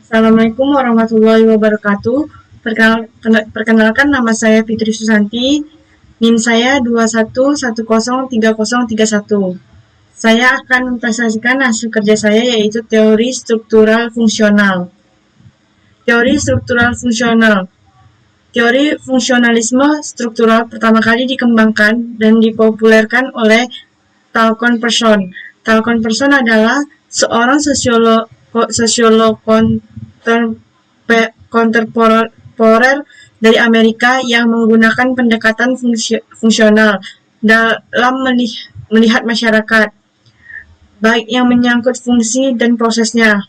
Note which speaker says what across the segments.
Speaker 1: Assalamualaikum warahmatullahi wabarakatuh. Perkenalkan nama saya Fitri Susanti. NIM saya 21103031. Saya akan mempresentasikan hasil kerja saya yaitu teori struktural fungsional. Teori struktural fungsional. Teori fungsionalisme struktural pertama kali dikembangkan dan dipopulerkan oleh Talcott Person. Talcott Person adalah seorang sosiolog kontemporer dari Amerika yang menggunakan pendekatan fungsional dalam melihat masyarakat, baik yang menyangkut fungsi dan prosesnya.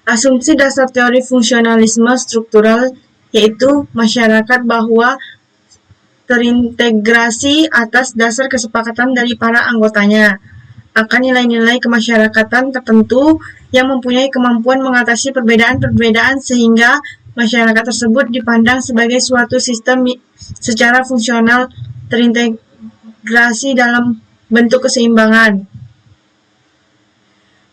Speaker 1: Asumsi dasar teori fungsionalisme struktural yaitu masyarakat bahwa terintegrasi atas dasar kesepakatan dari para anggotanya akan nilai-nilai kemasyarakatan tertentu yang mempunyai kemampuan mengatasi perbedaan-perbedaan sehingga masyarakat tersebut dipandang sebagai suatu sistem secara fungsional terintegrasi dalam bentuk keseimbangan.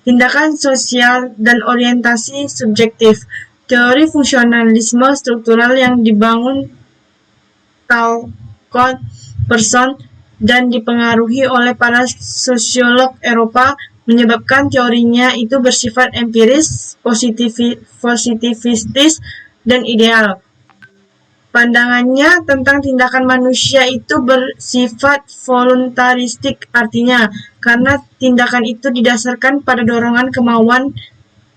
Speaker 1: Tindakan sosial dan orientasi subjektif. Teori fungsionalisme struktural yang dibangun Talcott Person dan dipengaruhi oleh para sosiolog Eropa menyebabkan teorinya itu bersifat empiris, positivistis, dan ideal. Pandangannya tentang tindakan manusia itu bersifat voluntaristik, artinya karena tindakan itu didasarkan pada dorongan kemauan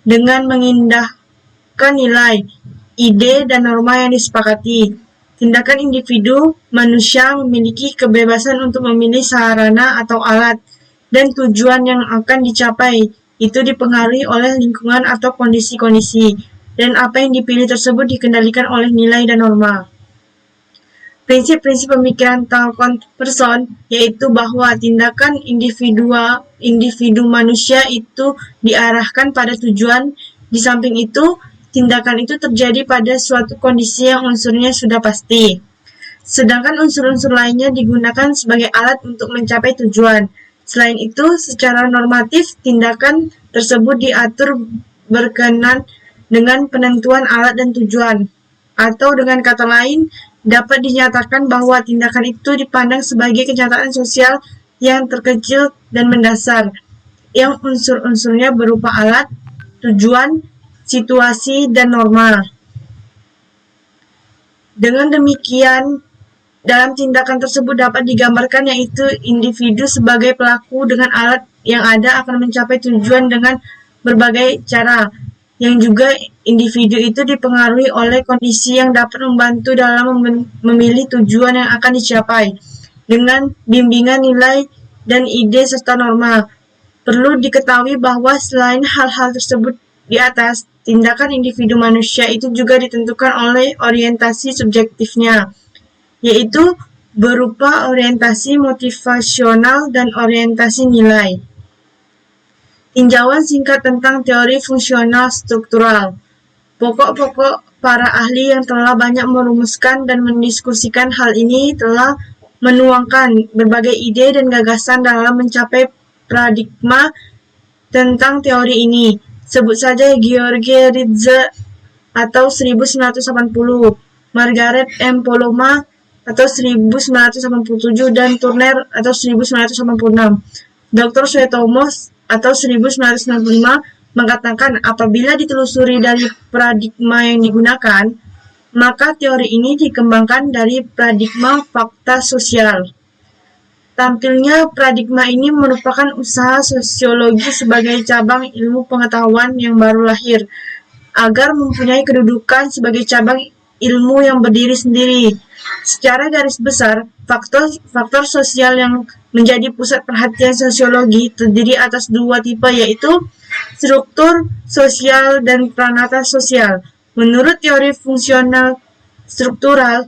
Speaker 1: dengan mengindahkan nilai, ide, dan norma yang disepakati. Tindakan individu manusia memiliki kebebasan untuk memilih sarana atau alat, dan tujuan yang akan dicapai itu dipengaruhi oleh lingkungan atau kondisi-kondisi, dan apa yang dipilih tersebut dikendalikan oleh nilai dan norma. Prinsip-prinsip pemikiran Talcott Person yaitu bahwa tindakan individu manusia itu diarahkan pada tujuan. Di samping itu, tindakan itu terjadi pada suatu kondisi yang unsurnya sudah pasti. Sedangkan unsur-unsur lainnya digunakan sebagai alat untuk mencapai tujuan. Selain itu, secara normatif, tindakan tersebut diatur berkenan dengan penentuan alat dan tujuan. Atau dengan kata lain, dapat dinyatakan bahwa tindakan itu dipandang sebagai kenyataan sosial yang terkecil dan mendasar, yang unsur-unsurnya berupa alat, tujuan, situasi, dan norma. Dengan demikian, dalam tindakan tersebut dapat digambarkan yaitu individu sebagai pelaku dengan alat yang ada akan mencapai tujuan dengan berbagai cara, yang juga individu itu dipengaruhi oleh kondisi yang dapat membantu dalam memilih tujuan yang akan dicapai dengan bimbingan nilai dan ide serta norma. Perlu diketahui bahwa selain hal-hal tersebut di atas, tindakan individu manusia itu juga ditentukan oleh orientasi subjektifnya, yaitu berupa orientasi motivasional dan orientasi nilai. Tinjauan singkat tentang teori fungsional struktural. Pokok-pokok para ahli yang telah banyak merumuskan dan mendiskusikan hal ini telah menuangkan berbagai ide dan gagasan dalam mencapai paradigma tentang teori ini. Sebut saja George Ritze atau 1980, Margaret M. Poloma atau 1987, dan Turner atau 1986. Dr. Suetomo atau 1995 mengatakan apabila ditelusuri dari paradigma yang digunakan, maka teori ini dikembangkan dari paradigma fakta sosial. Tampilnya paradigma ini merupakan usaha sosiologi sebagai cabang ilmu pengetahuan yang baru lahir, agar mempunyai kedudukan sebagai cabang ilmu yang berdiri sendiri. Secara garis besar, faktor sosial yang menjadi pusat perhatian sosiologi terdiri atas dua tipe, yaitu struktur sosial dan pranata sosial. Menurut teori fungsional struktural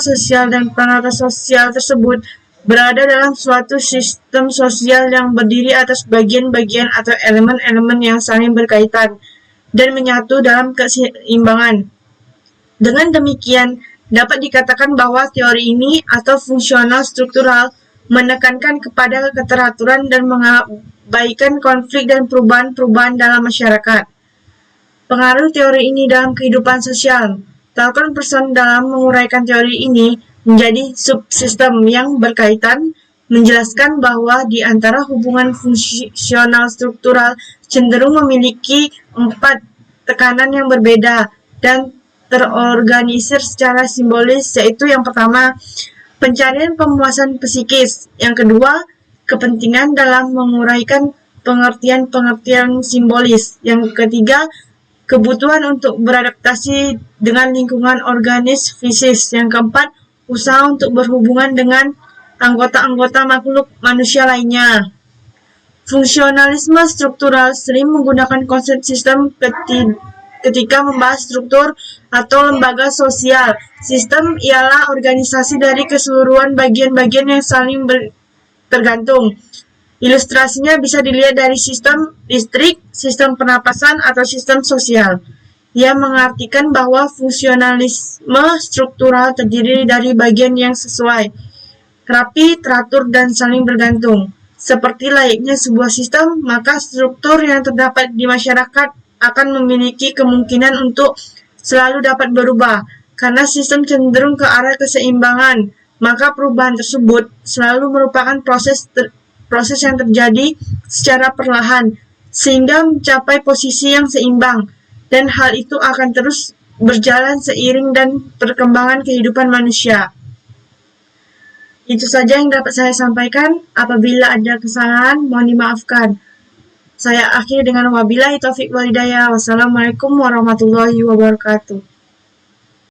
Speaker 1: sosial dan pranata sosial tersebut berada dalam suatu sistem sosial yang berdiri atas bagian-bagian atau elemen-elemen yang saling berkaitan dan menyatu dalam keseimbangan. Dengan demikian, dapat dikatakan bahwa teori ini atau fungsional struktural menekankan kepada keteraturan dan mengabaikan konflik dan perubahan-perubahan dalam masyarakat. Pengaruh teori ini dalam kehidupan sosial. Tolkien dalam menguraikan teori ini menjadi subsistem yang berkaitan, menjelaskan bahwa di antara hubungan fungsional struktural cenderung memiliki 4 tekanan yang berbeda dan terorganisir secara simbolis, yaitu yang pertama, pencarian pemuasan psikis, yang kedua, kepentingan dalam menguraikan pengertian-pengertian simbolis, yang ketiga, kebutuhan untuk beradaptasi dengan lingkungan organis fisis, yang keempat, usaha untuk berhubungan dengan anggota-anggota makhluk manusia lainnya. Fungsionalisme struktural sering menggunakan konsep sistem ketika membahas struktur atau lembaga sosial. Sistem ialah organisasi dari keseluruhan bagian-bagian yang saling tergantung. Ilustrasinya bisa dilihat dari sistem listrik, sistem pernapasan, atau sistem sosial. Ia mengartikan bahwa fungsionalisme struktural terdiri dari bagian yang sesuai, rapi, teratur, dan saling bergantung. Seperti layaknya sebuah sistem, maka struktur yang terdapat di masyarakat akan memiliki kemungkinan untuk selalu dapat berubah. Karena sistem cenderung ke arah keseimbangan, maka perubahan tersebut selalu merupakan proses yang terjadi secara perlahan, sehingga mencapai posisi yang seimbang, dan hal itu akan terus berjalan seiring dan perkembangan kehidupan manusia. Itu saja yang dapat saya sampaikan. Apabila ada kesalahan, mohon dimaafkan. Saya akhiri dengan wabillahi taufiq wal hidayah. Wassalamualaikum warahmatullahi wabarakatuh.